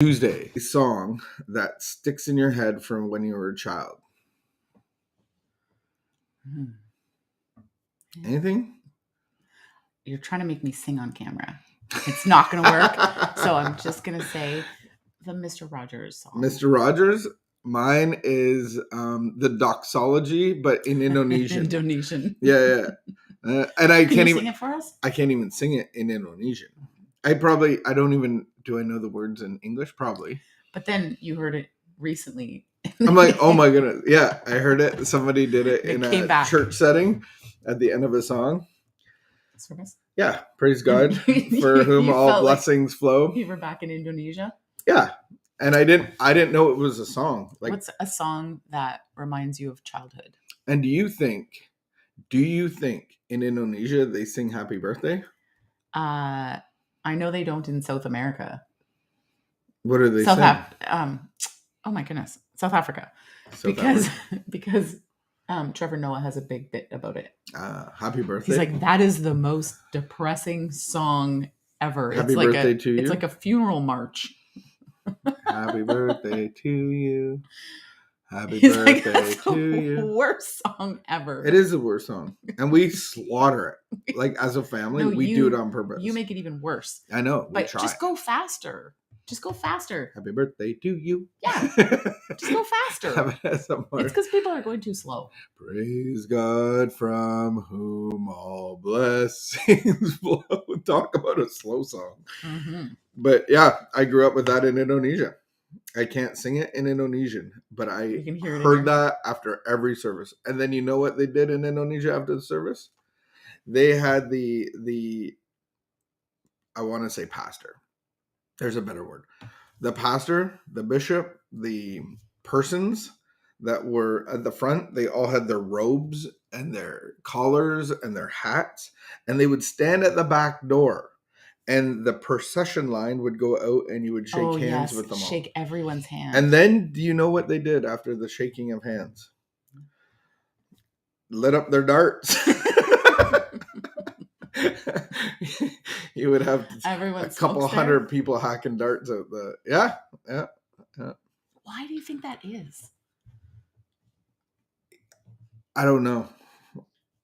Tuesday, a song that sticks in your head from when you were a child. Anything? You're trying to make me sing on camera. It's not going to work. So I'm just going to say the Mr. Rogers song. Mr. Rogers? Mine is the doxology, but in Indonesian. Indonesian. Yeah. And I Can you sing it for us? I can't even sing it in Indonesian. Do I know the words in English? Probably. But then you heard it recently. I'm like, oh my goodness. Yeah, I heard it. Somebody did it in a church setting at the end of a song. Service? Yeah, praise God for whom all blessings flow. You were back in Indonesia? Yeah. And I didn't know it was a song. Like, what's a song that reminds you of childhood? And do you think in Indonesia they sing happy birthday? I know they don't in South America. What are they saying? Oh my goodness. South Africa. Because Trevor Noah has a big bit about it. Happy birthday. He's like, that is the most depressing song ever. Happy birthday to you. It's like a funeral march. Happy birthday to you. Happy birthday to you. The worst song ever. It is the worst song. And we slaughter it. Like, as a family, we do it on purpose. You make it even worse. I know. But just go faster. Just go faster. Happy birthday to you. Yeah. Just go faster. It's because people are going too slow. Praise God from whom all blessings flow. Talk about a slow song. Mm-hmm. But yeah, I grew up with that in Indonesia. I can't sing it in Indonesian, but I heard that after every service. And then you know what they did in Indonesia after the service? They had the I want to say pastor. There's a better word. The pastor, the bishop, the persons that were at the front, they all had their robes and their collars and their hats, and they would stand at the back door, and the procession line would go out, and you would shake hands with them all. Shake everyone's hand. And then, do you know what they did after the shaking of hands? Lit up their darts. You would have a couple hundred people hacking darts at the yeah. Why do you think that is? I don't know.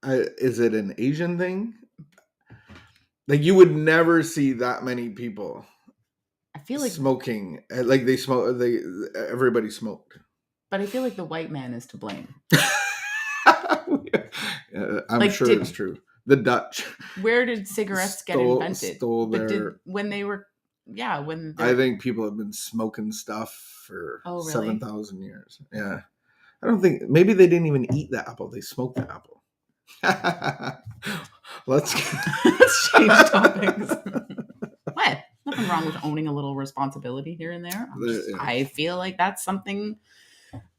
Is it an Asian thing? Like, you would never see that many people. I feel like smoking. Like, they smoke. Everybody smoked. But I feel like the white man is to blame. I'm sure it's true. The Dutch. Where did cigarettes get invented? When I think people have been smoking stuff for 7,000 years. Yeah. I don't think, maybe they didn't even eat the apple. They smoked the apple. Let's change topics. What? Nothing wrong with owning a little responsibility here and there. I feel like that's something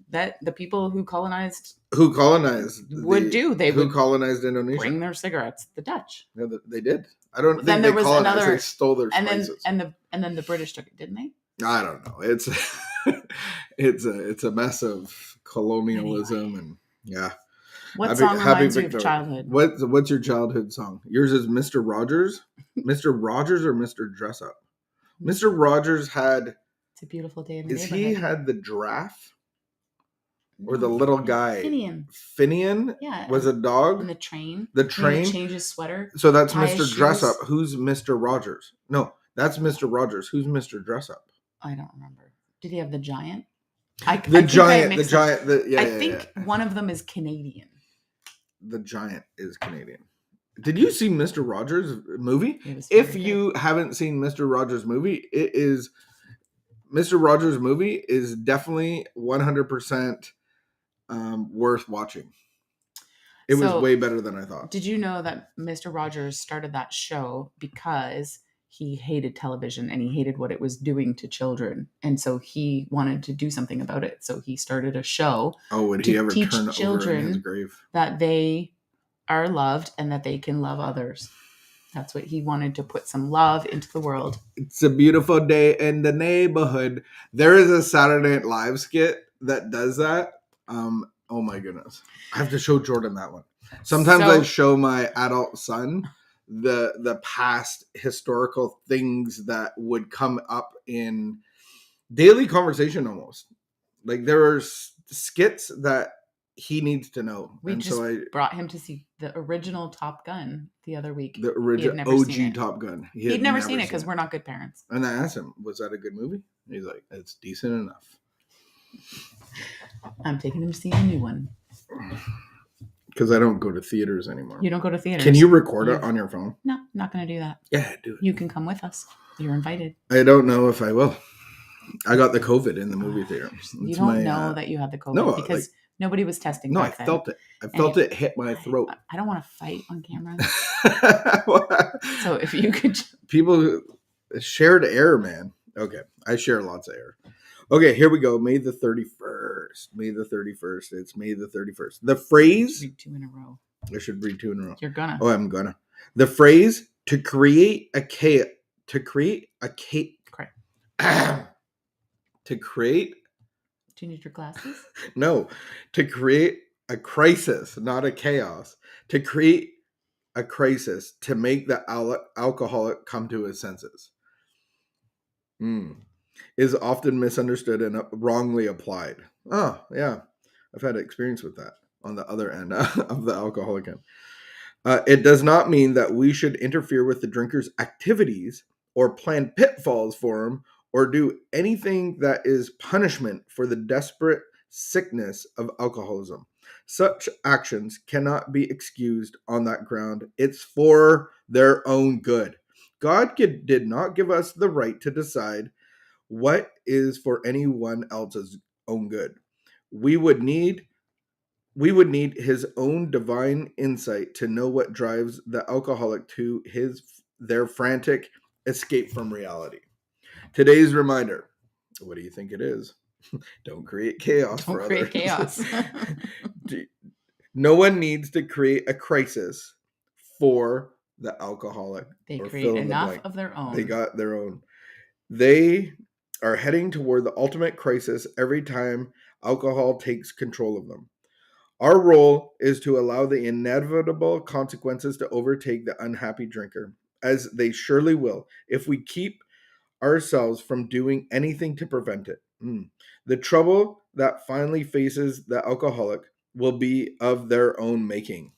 that the people who colonized would do. They would colonized Indonesia. Bring their cigarettes. The Dutch. Yeah, they did. I don't think they colonized. They stole their spices. And then the British took it, didn't they? I don't know. It's a mess of colonialism and yeah. What song reminds you of childhood? What's your childhood song? Yours is Mr. Rogers? Mr. Rogers or Mr. Dress Up? Mr. Rogers had... It's a beautiful day in the neighborhood. He had the giraffe? Or the little guy? Finian? Yeah. Was a dog? And the train. The train? He change his sweater. So that's Mr. Dress Up. Who's Mr. Rogers? No, that's Mr. Rogers. Who's Mr. Dress Up? I don't remember. Did he have the giant? I think one of them is Canadian. The giant is Canadian. Did you see Mr. Rogers' movie? If you haven't seen Mr. Rogers' movie, Mr. Rogers' movie is definitely 100% worth watching. It was way better than I thought. Did you know that Mr. Rogers started that show because he hated television and he hated what it was doing to children, and so he wanted to do something about it. So he started a show. Oh, would he ever turn over in his grave? That they are loved and that they can love others. That's what he wanted, to put some love into the world. It's a beautiful day in the neighborhood. There is a Saturday Night Live skit that does that. Oh my goodness. I have to show Jordan that one. Sometimes I show my adult son the past historical things that would come up in daily conversation almost. Like there are skits that he needs to know. We and just so I brought him to see the original Top Gun the other week. The original OG Top Gun. He'd never seen it because we're not good parents. And I asked him, was that a good movie? And he's like, it's decent enough. I'm taking him to see a new one. Because I don't go to theaters anymore. You don't go to theaters? Can you record it on your phone? No, I'm not going to do that. Yeah, do it. You can come with us. You're invited. I don't know if I will. I got the COVID in the movie theater. You don't know that you had the COVID because nobody was testing. No, I felt it. I felt it hit my throat. I don't want to fight on camera. So if you could... People shared air, man. Okay, I share lots of air. Okay, here we go. May the 31st. May the 31st. It's May the 31st. The phrase... Read 2 in a row. I should read 2 in a row. You're gonna. Oh, I'm gonna. The phrase to create a chaos... To create a to create... Do you need your glasses? No. To create a crisis, not a chaos. To create a crisis. To make the alcoholic come to his senses. Is often misunderstood and wrongly applied. Oh, yeah. I've had experience with that on the other end of the alcoholic end. It does not mean that we should interfere with the drinker's activities or plan pitfalls for him or do anything that is punishment for the desperate sickness of alcoholism. Such actions cannot be excused on that ground. It's for their own good. God did not give us the right to decide what is for anyone else's own good. We would need his own divine insight to know what drives the alcoholic to their frantic escape from reality. Today's reminder. What do you think it is? Don't create chaos for others. Don't create chaos. No one needs to create a crisis for the alcoholic. They create enough of their own. They got their own. They are heading toward the ultimate crisis every time alcohol takes control of them. Our role is to allow the inevitable consequences to overtake the unhappy drinker, as they surely will if we keep ourselves from doing anything to prevent it. The trouble that finally faces the alcoholic will be of their own making.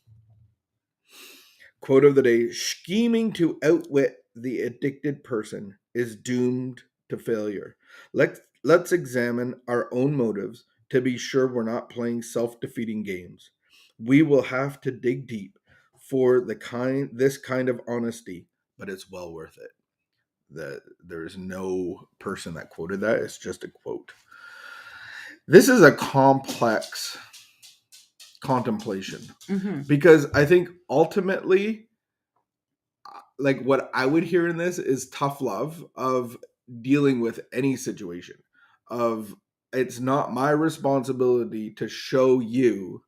Quote of the day: scheming to outwit the addicted person is doomed to failure. Let's examine our own motives to be sure we're not playing self-defeating games. We will have to dig deep for this kind of honesty, but it's well worth it. There is no person that quoted that. It's just a quote. This is a complex contemplation because I think ultimately, like what I would hear in this is tough love of dealing with any situation. Of it's not my responsibility to show you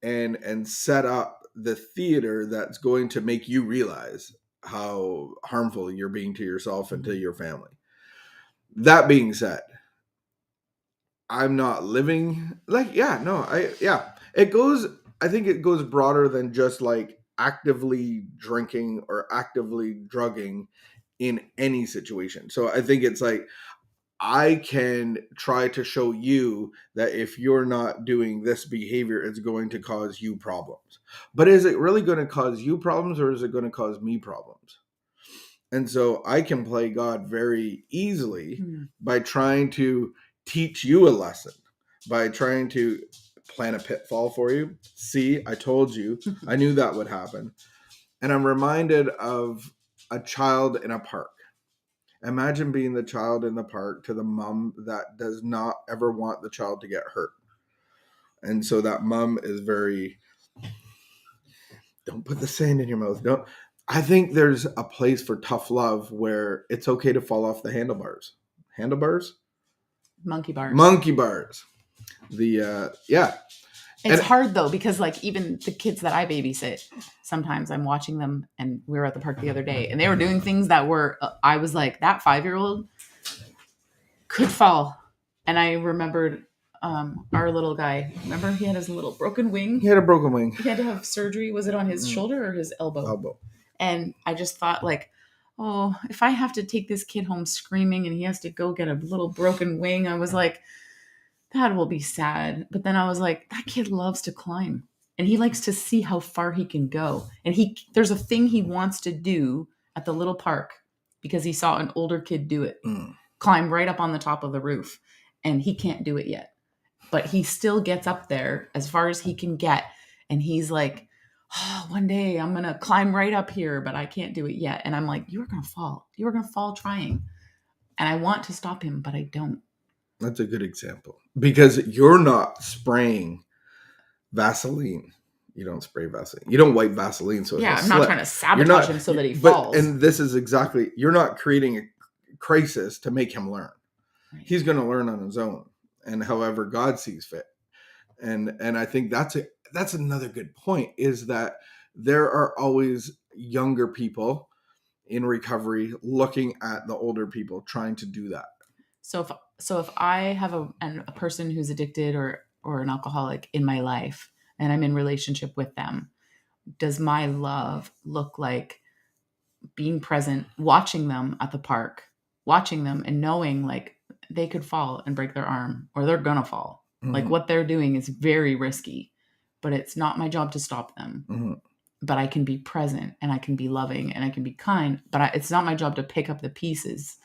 and set up the theater that's going to make you realize how harmful you're being to yourself and to your family. That being said, I'm not living I think it goes broader than just like actively drinking or actively drugging in any situation. So I think it's like, I can try to show you that if you're not doing this behavior, it's going to cause you problems. But is it really going to cause you problems, or is it going to cause me problems? And so I can play God very easily by trying to teach you a lesson, by trying to plan a pitfall for you. See, I told you, I knew that would happen. And I'm reminded of a child in a park. Imagine being the child in the park to the mom that does not ever want the child to get hurt. And so that mom is very, don't put the sand in your mouth. Don't. I think there's a place for tough love where it's okay to fall off the handlebars. Handlebars? Monkey bars. Monkey bars. It's hard though, because like even the kids that I babysit, sometimes I'm watching them, and we were at the park the other day and they were doing things that were, I was like, that 5-year-old could fall. And I remembered our little guy, remember he had his little broken wing? He had a broken wing. He had to have surgery. Was it on his shoulder or his elbow? Elbow. And I just thought like, oh, if I have to take this kid home screaming and he has to go get a little broken wing, I was like, that will be sad. But then I was like, that kid loves to climb and he likes to see how far he can go. And there's a thing he wants to do at the little park because he saw an older kid do it, climb right up on the top of the roof, and he can't do it yet. But he still gets up there as far as he can get. And he's like, oh, one day I'm going to climb right up here, but I can't do it yet. And I'm like, you are going to fall. You are going to fall trying. And I want to stop him, but I don't. That's a good example. Because you're not spraying Vaseline. You don't spray Vaseline. You don't wipe Vaseline so I'm not trying to sabotage him so that he falls. And this is exactly, you're not creating a crisis to make him learn. Right. He's going to learn on his own. And however God sees fit. And I think that's another good point, is that there are always younger people in recovery looking at the older people trying to do that. So if I have a person who's addicted or an alcoholic in my life and I'm in relationship with them, does my love look like being present, watching them at the park, watching them and knowing like they could fall and break their arm or they're going to fall. Mm-hmm. Like what they're doing is very risky, but it's not my job to stop them. Mm-hmm. But I can be present and I can be loving and I can be kind, but it's not my job to pick up the pieces.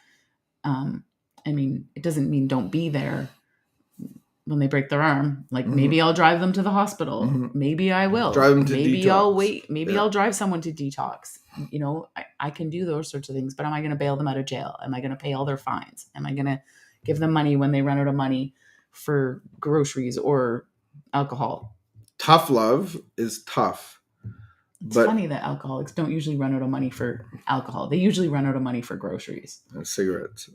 I mean, it doesn't mean don't be there when they break their arm. Like maybe I'll drive them to the hospital. Maybe I will. Drive them to maybe detox. I'll wait. Maybe I'll drive someone to detox. You know, I can do those sorts of things, but am I going to bail them out of jail? Am I going to pay all their fines? Am I going to give them money when they run out of money for groceries or alcohol? Tough love is tough. It's funny that alcoholics don't usually run out of money for alcohol. They usually run out of money for groceries. Cigarettes.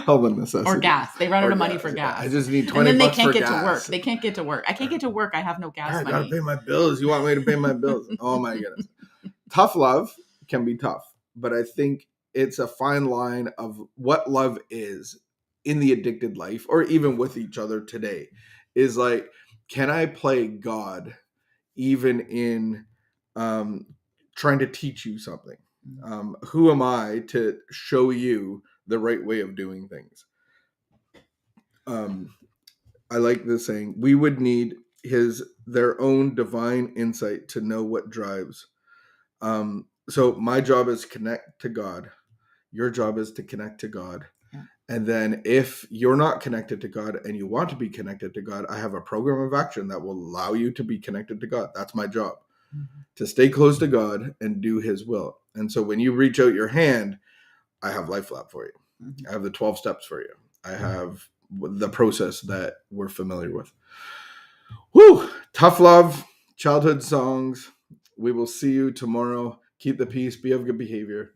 All the necessities. Or gas. They run out of money for gas. I just need $20 and then they can't for get gas. to work. They can't get to work. I can't get to work. I have no gas money. I gotta pay my bills. You want me to pay my bills? Oh my goodness. Tough love can be tough. But I think it's a fine line of what love is in the addicted life, or even with each other today, is like, can I play God even in trying to teach you something? Who am I to show you the right way of doing things? I like this saying, we would need their own divine insight to know what drives. So my job is to connect to God. Your job is to connect to God. Yeah. And then if you're not connected to God and you want to be connected to God, I have a program of action that will allow you to be connected to God. That's my job, to stay close to God and do his will. And so when you reach out your hand, I have LifeLab for you. I have the 12 steps for you. I have the process that we're familiar with. Whew! Tough love, childhood songs. We will see you tomorrow. Keep the peace, be of good behavior,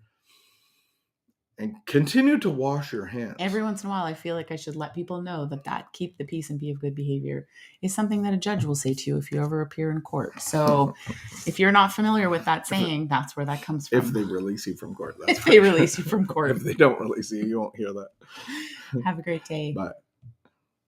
and continue to wash your hands. Every once in a while, I feel like I should let people know that keep the peace and be of good behavior is something that a judge will say to you if you ever appear in court. So if you're not familiar with that saying, that's where that comes from. If they release you from court. If they release you from court. If they don't release you, you won't hear that. Have a great day. Bye.